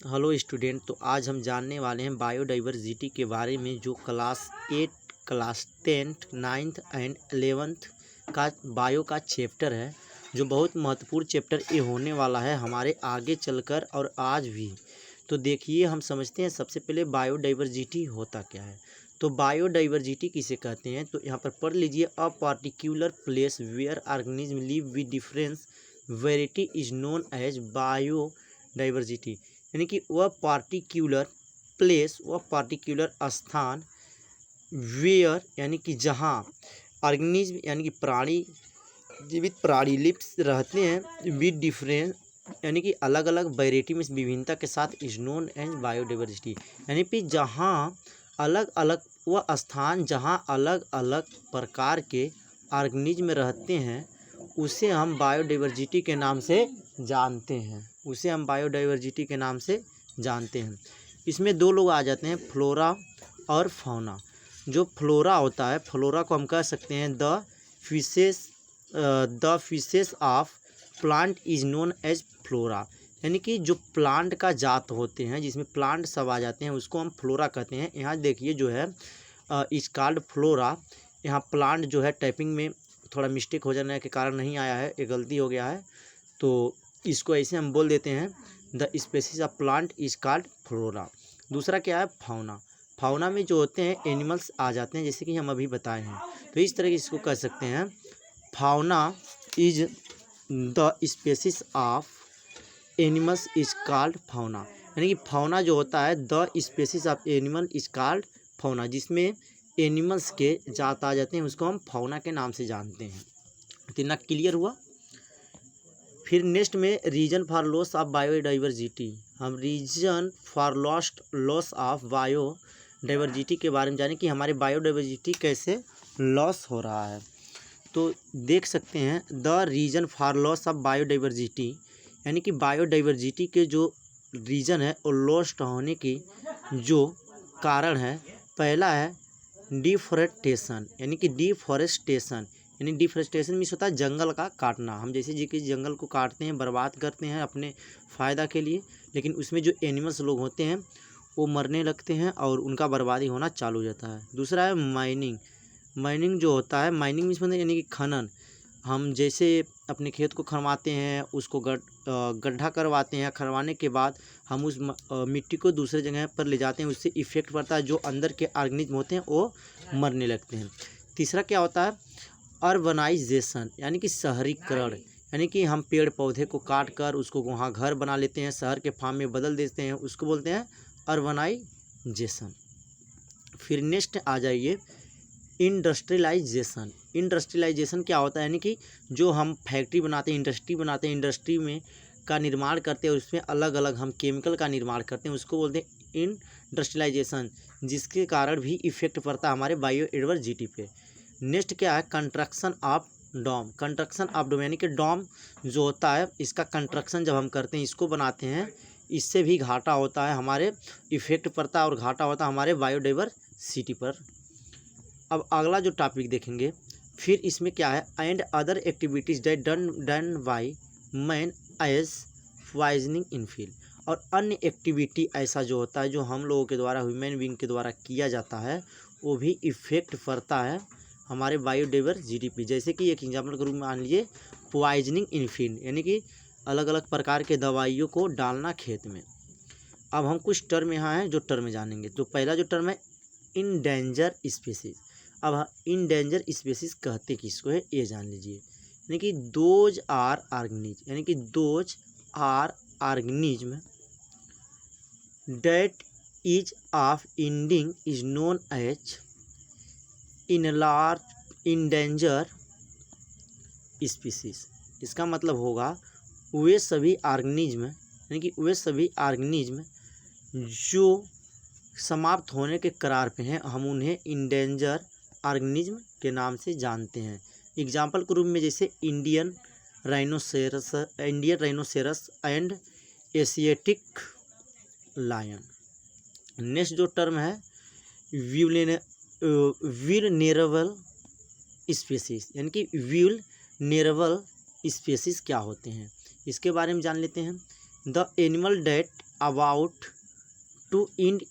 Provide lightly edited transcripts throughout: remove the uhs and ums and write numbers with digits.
Hello student. तो आज हम जानने वाले हैं बायोडाइवर्सिटी के बारे में, जो class 8, class 10th, 9th and 11th का बायो का चैप्टर है, जो बहुत महत्वपूर्ण चैप्टर ये होने वाला है हमारे आगे चलकर और आज भी। तो देखिए, हम समझते हैं सबसे पहले बायोडाइवर्सिटी होता क्या है। तो बायोडाइवर्सिटी किसे कहते हैं, तो यहाँ पर पढ़ लीजिए। A particular place where organism live with difference variety is known as biodiversity. यानी कि वह पार्टिकुलर प्लेस, वह पार्टिकुलर स्थान, वेयर यानी कि जहाँ, ऑर्गेनिज्म यानी कि प्राणी, जीवित प्राणी लिप्स रहते हैं, विद डिफरेंस यानी कि अलग अलग वैरायटी में विभिन्नता के साथ, इज नोन एज बायोडाइवर्सिटी। यानी कि जहाँ अलग अलग, वह स्थान जहाँ अलग अलग प्रकार के ऑर्गेनिज्म रहते हैं, उसे हम बायोडाइवर्सिटी के नाम से जानते हैं। उसे हम बायोडाइवर्सिटी के नाम से जानते हैं। इसमें दो लोग आ जाते हैं, फ्लोरा और फौना। जो फ्लोरा होता है, फ्लोरा को हम कह सकते हैं the fishes of plant is known as flora. यानी कि जो प्लांट का जात होते हैं, जिसमें प्लांट सब आ जाते हैं, उसको हम फ्लोरा कहते हैं। यहाँ देखिए जो है इज कॉल्ड फ्लोरा। यहाँ प्लांट जो है टाइपिंग में थोड़ा मिस्टेक हो जाने के कारण नहीं आया है, ये गलती हो गया है, तो इसको ऐसे हम बोल देते हैं, the species of plant is called flora. दूसरा क्या है, फाउना। फाउना में जो होते हैं एनिमल्स आ जाते हैं, जैसे कि हम अभी बताए हैं। तो इस तरह इसको कह सकते हैं, fauna is the species of animals is called fauna. यानी कि फाउना जो होता है, the species of animal is called fauna, जिसमें एनिमल्स के जात आ जाते हैं, उसको हम फाउना के नाम से जानते हैं। इतना क्लियर हुआ। फिर नेक्स्ट में reason for loss of biodiversity. हम reason for loss of biodiversity के बारे में जानें कि हमारे बायोडाइवर्सिटी कैसे लॉस हो रहा है। तो देख सकते हैं, the reason for loss of biodiversity, यानी कि बायोडाइवर्सिटी के जो रीजन है और लॉस्ट होने की जो कारण है, पहला है डिफोरेस्टेशन। यानी कि डिफोरेस्टेशन यानी डिफोरेस्टेशन मीन्स होता है जंगल का काटना। हम जैसे जी कि जंगल को काटते हैं, बर्बाद करते हैं अपने फ़ायदा के लिए, लेकिन उसमें जो एनिमल्स लोग होते हैं वो मरने लगते हैं और उनका बर्बादी होना चालू हो जाता है। दूसरा है माइनिंग। माइनिंग जो होता है, माइनिंग मीन्स यानी कि खनन। हम जैसे अपने खेत को खनवाते हैं, उसको गड्ढा करवाते हैं, खनवाने के बाद हम उस मिट्टी को दूसरे जगह पर ले जाते हैं, उससे इफेक्ट पड़ता है, जो अंदर के ऑर्गेनिज्म होते हैं वो मरने लगते हैं। तीसरा क्या होता है, अर्बनाइजेशन यानी कि शहरीकरण। यानी कि हम पेड़ पौधे को काट कर उसको वहाँ घर बना लेते हैं, शहर के फार्म में बदल देते हैं, उसको बोलते हैं अर्बनाइजेशन। फिर नेक्स्ट आ जाइए, इंडस्ट्रियलाइजेशन। इंडस्ट्रियलाइजेशन क्या होता है, यानी कि जो हम फैक्ट्री बनाते हैं, इंडस्ट्री बनाते हैं, इंडस्ट्री में का निर्माण करते हैं, उसमें अलग अलग हम केमिकल का निर्माण करते हैं, उसको बोलते हैं इंडस्ट्रियलाइजेशन, जिसके कारण भी इफेक्ट पड़ता है हमारे बायोडाइवर्सिटी पे। नेक्स्ट क्या है, construction of dam. Construction of dam यानी कि डॉम जो होता है, इसका कंस्ट्रक्शन जब हम करते हैं, इसको बनाते हैं, इससे भी घाटा होता है, हमारे इफेक्ट पड़ता है और घाटा होता है हमारे बायोडाइवर्सिटी पर। अब अगला जो टॉपिक देखेंगे, फिर इसमें क्या है, and other activities that done by man as poisoning in field. और अन्य एक्टिविटी ऐसा जो होता है, जो हम लोगों के द्वारा, ह्यूमन बींग के द्वारा किया जाता है, वो भी इफेक्ट पड़ता है हमारे बायोडाइवर्सिटी पे। जैसे कि एक एग्जाम्पल के रूप में मान लीजिए, पॉइजनिंग इन फील्ड यानी कि अलग अलग प्रकार के दवाइयों को डालना खेत में। अब हम कुछ टर्म यहाँ हैं जो टर्म जानेंगे। तो पहला जो टर्म है, इंडेंजर स्पीसीज। अब इंडेंजर स्पीसीज कहते किसको है, ये जान लीजिए। यानी कि दोज आर ऑर्गेनिज्म, यानी कि those are organism that is of ending is known as endanger species. इसका मतलब होगा वे सभी ऑर्गेनिज्म, यानी कि वे सभी ऑर्गेनिज्म जो समाप्त होने के कगार पे हैं, हम उन्हें इंडेंजर ऑर्गेनिज्म के नाम से जानते हैं। एग्जाम्पल के रूप में जैसे Indian rhinoceros and Asiatic lion. Next जो टर्म है, वल्नरेबल स्पीसीज, यानी कि वल्नरेबल स्पीसीज क्या होते हैं, इसके बारे में जान लेते हैं। The animal that about to end,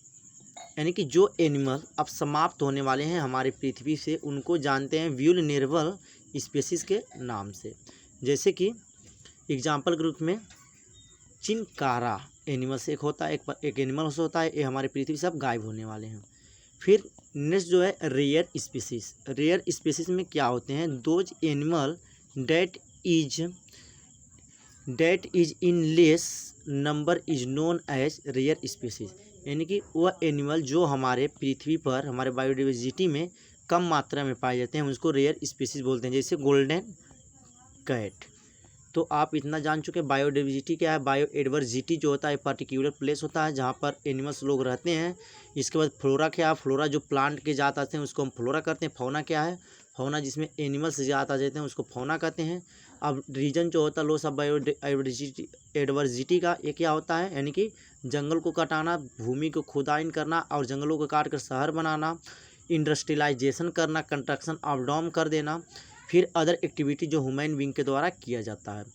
यानी कि जो एनिमल अब समाप्त होने वाले हैं हमारे पृथ्वी से, उनको जानते हैं वल्नरेबल स्पीसीज के नाम से। जैसे कि एग्जाम्पल के रूप में चिनकारा एनिमल से एक होता है, एक एनिमल से होता है, ये हमारे पृथ्वी से अब गायब होने वाले हैं। फिर नेक्स्ट जो है रेयर स्पीसीज। रेयर स्पीसीज में क्या होते हैं, those animal that is in less number is known as rare species, यानी कि वह एनिमल जो हमारे पृथ्वी पर हमारे बायोडाइवर्सिटी में कम मात्रा में पाए जाते हैं उसको रेयर स्पीसीज बोलते हैं। जैसे गोल्डन कैट। तो आप इतना जान चुके हैं बायोडाइवर्सिटी क्या है। बायोडाइवर्सिटी जो होता है पर्टिकुलर प्लेस होता है जहाँ पर एनिमल्स लोग रहते हैं। इसके बाद फ्लोरा क्या है, फ्लोरा जो प्लांट के जात आते हैं उसको हम फ्लोरा कहते हैं। फौना क्या है, फौना जिसमें एनिमल्स जात आ जाते हैं उसको फौना कहते हैं। अब रीजन जो होता है लॉस ऑफ बायोडाइवर्सिटी का, ये क्या होता है, यानी कि जंगल को कटाना, भूमि को खुदाइन करना और जंगलों को काट कर शहर बनाना, इंडस्ट्रियलाइजेशन करना, कंस्ट्रक्शन ऑफ डैम कर देना, फिर अदर एक्टिविटी जो ह्यूमन बीइंग के द्वारा किया जाता है।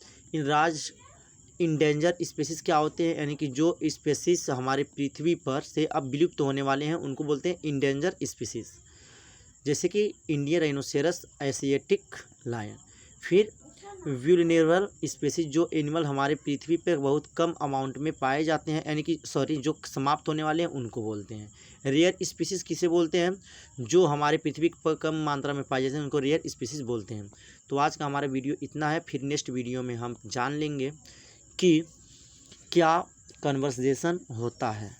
इंडेंजर स्पीसीज क्या होते हैं, यानी कि जो स्पीसीज हमारे पृथ्वी पर से अब विलुप्त होने वाले हैं उनको बोलते हैं इंडेंजर स्पीसीज। जैसे कि इंडियन राइनोसेरस, एशियाटिक लायन। फिर वल्नरेबल स्पीसीज, जो एनिमल हमारे पृथ्वी पर बहुत कम अमाउंट में पाए जाते हैं, यानी कि जो समाप्त होने वाले हैं उनको बोलते हैं। रेयर स्पीसीज किसे बोलते हैं, जो हमारे पृथ्वी पर कम मात्रा में पाए जाते हैं उनको रेयर स्पीसीज बोलते हैं। तो आज का हमारा वीडियो इतना है, फिर नेक्स्ट वीडियो में हम जान लेंगे कि क्या कन्वर्सेशन होता है।